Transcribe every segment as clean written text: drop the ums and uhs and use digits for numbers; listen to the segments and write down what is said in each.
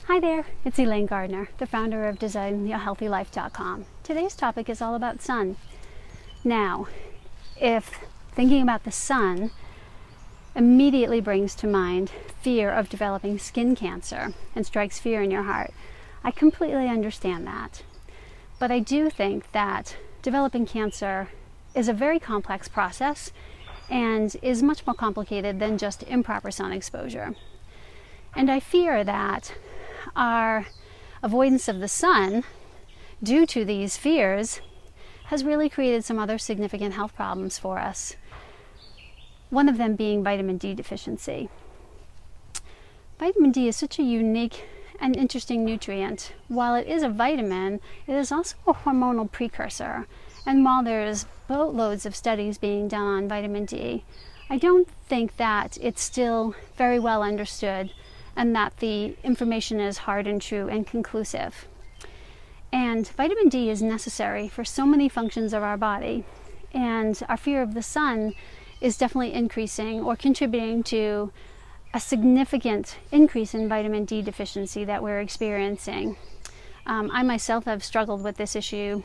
Hi there, it's Elaine Gardner, the founder of DesignAHealthyLife.com. Today's topic is all about sun. Now, if thinking about the sun immediately brings to mind fear of developing skin cancer and strikes fear in your heart, I completely understand that. But I do think that developing cancer is a very complex process and is much more complicated than just improper sun exposure. And I fear that our avoidance of the sun due to these fears has really created some other significant health problems for us. One of them being vitamin D deficiency. Vitamin D is such a unique and interesting nutrient. While it is a vitamin, it is also a hormonal precursor. And while there's boatloads of studies being done on vitamin D, I don't think that it's still very well understood and that the information is hard and true and conclusive. And vitamin D is necessary for so many functions of our body, and our fear of the sun is definitely increasing or contributing to a significant increase in vitamin D deficiency that we're experiencing. I myself have struggled with this issue,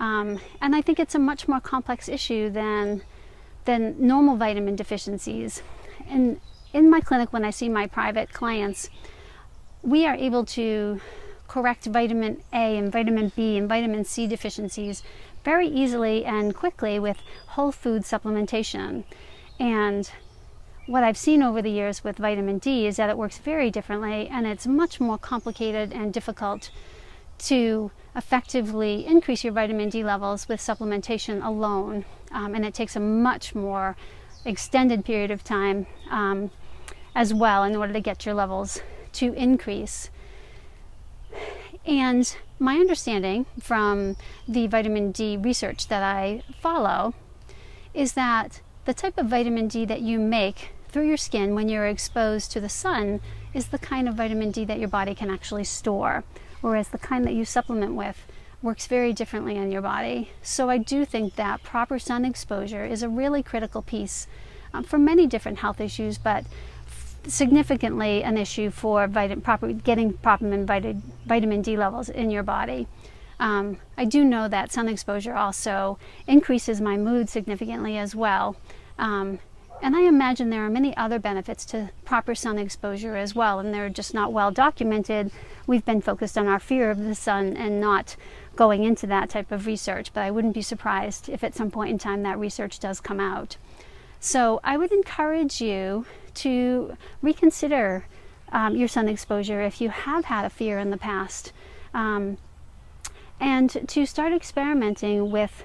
and I think it's a much more complex issue than normal vitamin deficiencies. And in my clinic, when I see my private clients, we are able to correct vitamin A and vitamin B and vitamin C deficiencies very easily and quickly with whole food supplementation. And what I've seen over the years with vitamin D is that it works very differently, and it's much more complicated and difficult to effectively increase your vitamin D levels with supplementation alone. And it takes a much more extended period of time as well in order to get your levels to increase. And my understanding from the vitamin D research that I follow is that the type of vitamin D that you make through your skin when you're exposed to the sun is the kind of vitamin D that your body can actually store, whereas the kind that you supplement with works very differently in your body. So I do think that proper sun exposure is a really critical piece for many different health issues, but significantly an issue for getting proper vitamin D levels in your body. I do know that sun exposure also increases my mood significantly as well. And I imagine there are many other benefits to proper sun exposure as well, and they're just not well documented. We've been focused on our fear of the sun and not going into that type of research, but I wouldn't be surprised if at some point in time that research does come out. So I would encourage you to reconsider your sun exposure if you have had a fear in the past, and to start experimenting with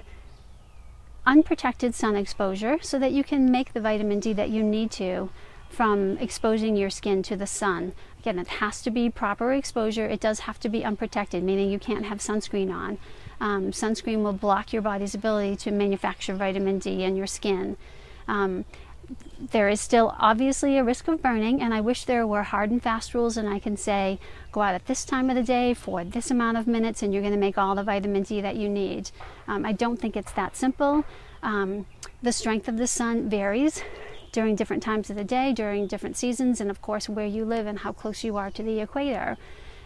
unprotected sun exposure so that you can make the vitamin D that you need to from exposing your skin to the sun. Again, it has to be proper exposure. It does have to be unprotected, meaning you can't have sunscreen on. Sunscreen will block your body's ability to manufacture vitamin D in your skin. There is still obviously a risk of burning, and I wish there were hard and fast rules and I can say go out at this time of the day for this amount of minutes and you're going to make all the vitamin D that you need. I don't think it's that simple. The strength of the sun varies during different times of the day, during different seasons, and of course where you live and how close you are to the equator.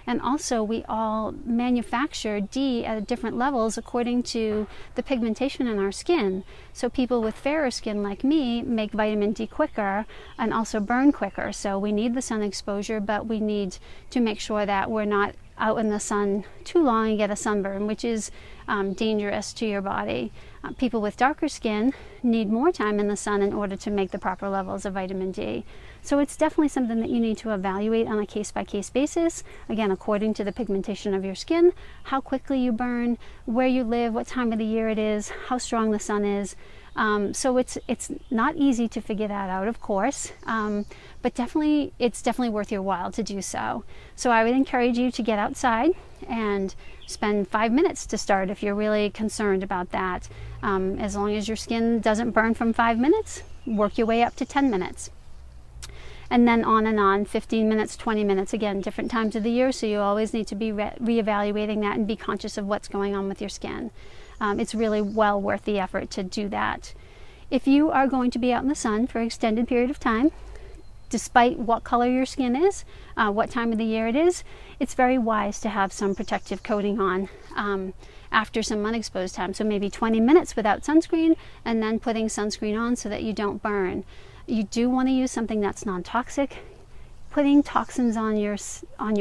And also we all manufacture D at different levels according to the pigmentation in our skin. So people with fairer skin like me make vitamin D quicker and also burn quicker. So we need the sun exposure, but we need to make sure that we're not out in the sun too long and get a sunburn, which is dangerous to your body. People with darker skin need more time in the sun in order to make the proper levels of vitamin D. So it's definitely something that you need to evaluate on a case-by-case basis, again, according to the pigmentation of your skin, how quickly you burn, where you live, what time of the year it is, how strong the sun is. So it's not easy to figure that out, of course, but it's definitely worth your while to do so. So I would encourage you to get outside and spend 5 minutes to start if you're really concerned about that. As long as your skin doesn't burn from 5 minutes, work your way up to 10 minutes. And then on, 15 minutes, 20 minutes, again, different times of the year, so you always need to be reevaluating that and be conscious of what's going on with your skin. It's really well worth the effort to do that. If you are going to be out in the sun for an extended period of time, despite what color your skin is, what time of the year it is, it's very wise to have some protective coating on after some unexposed time. So maybe 20 minutes without sunscreen, and then putting sunscreen on so that you don't burn. You do want to use something that's non-toxic. Putting toxins on your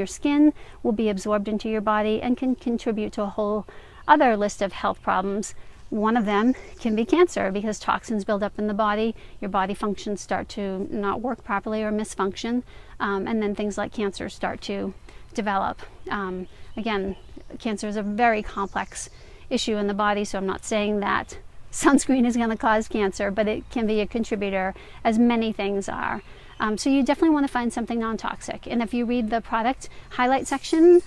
skin will be absorbed into your body and can contribute to a whole other list of health problems. One of them can be cancer, because toxins build up in the body, your body functions start to not work properly or misfunction, and then things like cancer start to develop. Again, cancer is a very complex issue in the body, so I'm not saying that sunscreen is going to cause cancer, but it can be a contributor, as many things are. So you definitely want to find something non-toxic. And if you read the product highlight section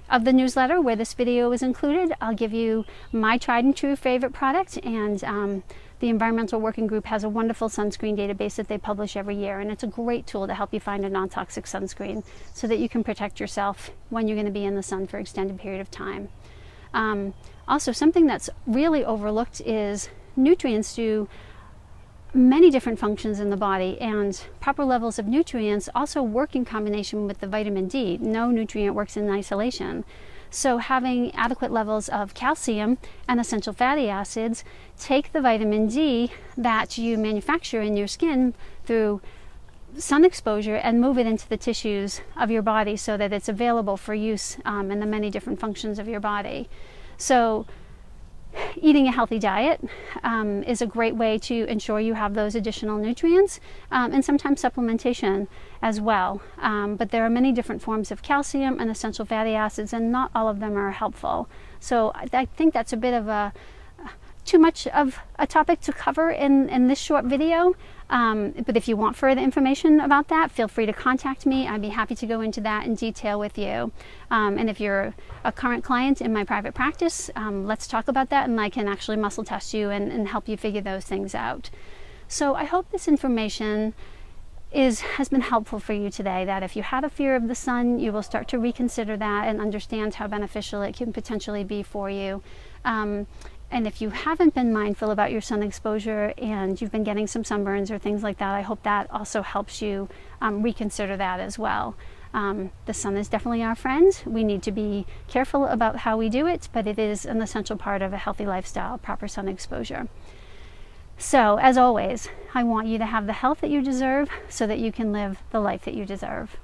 of the newsletter where this video is included, I'll give you my tried and true favorite product, and the Environmental Working Group has a wonderful sunscreen database that they publish every year, and it's a great tool to help you find a non-toxic sunscreen so that you can protect yourself when you're going to be in the sun for an extended period of time. Also, something that's really overlooked is nutrients do many different functions in the body, and proper levels of nutrients also work in combination with the vitamin D. No nutrient works in isolation. So having adequate levels of calcium and essential fatty acids take the vitamin D that you manufacture in your skin through sun exposure and move it into the tissues of your body so that it's available for use in the many different functions of your body. So eating a healthy diet is a great way to ensure you have those additional nutrients, and sometimes supplementation as well. But there are many different forms of calcium and essential fatty acids, and not all of them are helpful. So I think that's a bit of too much of a topic to cover in this short video. But if you want further information about that, feel free to contact me. I'd be happy to go into that in detail with you. And if you're a current client in my private practice, let's talk about that, and I can actually muscle test you and help you figure those things out. So I hope this information has been helpful for you today, that if you had a fear of the sun, you will start to reconsider that and understand how beneficial it can potentially be for you. And if you haven't been mindful about your sun exposure and you've been getting some sunburns or things like that, I hope that also helps you reconsider that as well. The sun is definitely our friend. We need to be careful about how we do it, but it is an essential part of a healthy lifestyle, proper sun exposure. So, as always, I want you to have the health that you deserve so that you can live the life that you deserve.